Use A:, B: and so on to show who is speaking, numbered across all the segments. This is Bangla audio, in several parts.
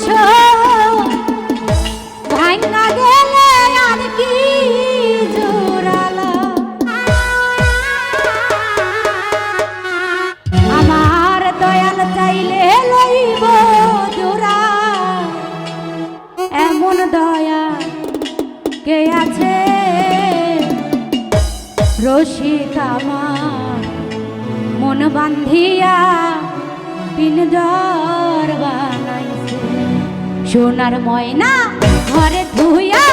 A: বাসর ভাঙা গেলে আর কি জোড়ালো আমার দয়াল চাইলে লইব জোড়া এমন দয়া কে আছে রসিক আমার মন বান্ধিয়া পিনজর বানাইছে সোনার ময়না ঘরে ধুইয়া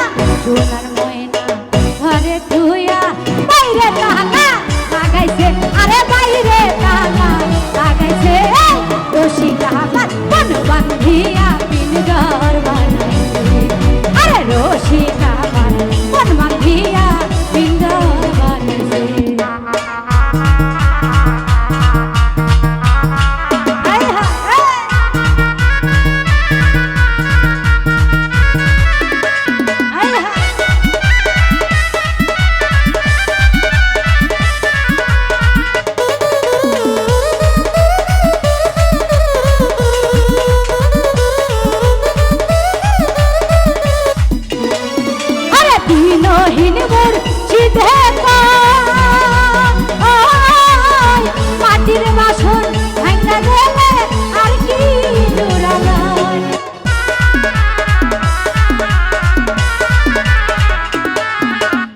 A: সোনার ময়না ঘরে ধুইয়া বাইরে তালা লাগাইছে আরে বাইরে তালা লাগাইছে রসিক আমার মন বান্ধিয়া পিনজর বানাইছে আরে রসিক আমার মন বান্ধিয়া পিনজর বানাইছে দিনহীন মোর চিধে মাটির বাসন ভাঙা গেলে আর কি জোড়ালো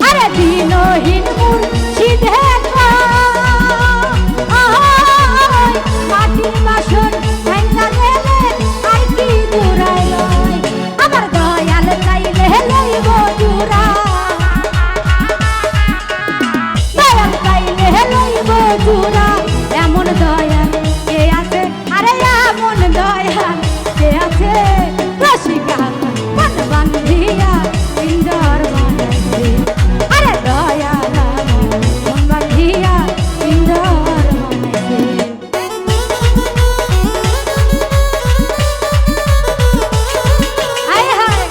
A: আরে দিনহীন মোর চিধে মাটির বাসন ভাঙা গেলে আর কি জোড়ালো আমার দয়াল চাইলে লইব জোড়া জোড়া এমন দয়াল কে আছে আরে এমন দয়াল কে আছে রসিক মন বান্ধিয়া পিঞ্জর বানাইছে আরে দয়াল মন বান্ধিয়া পিঞ্জর বানাইছে হায় হায়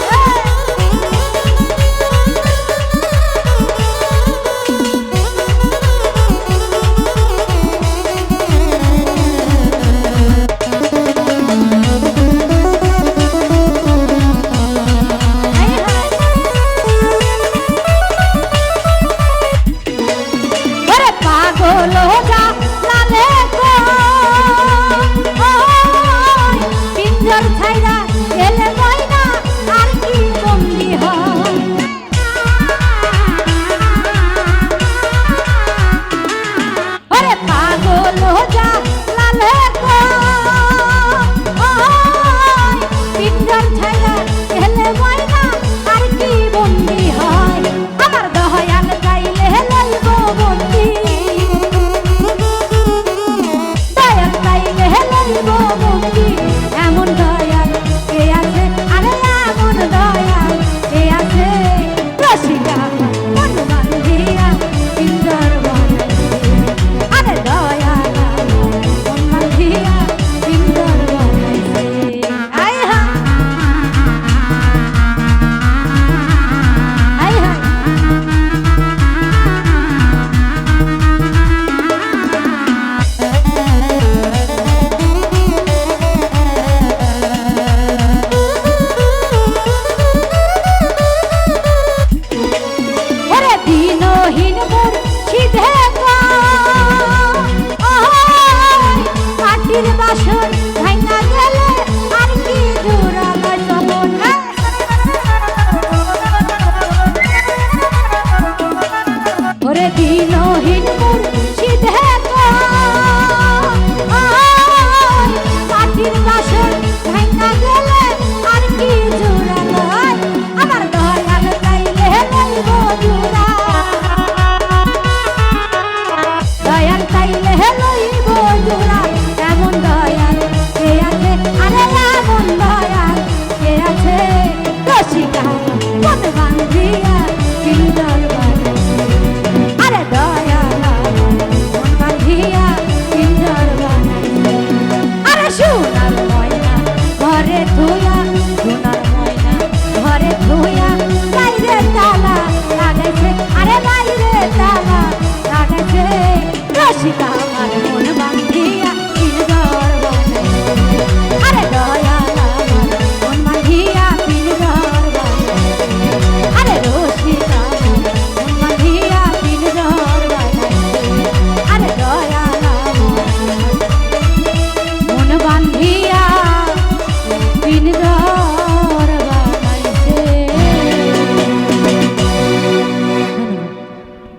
A: পাগল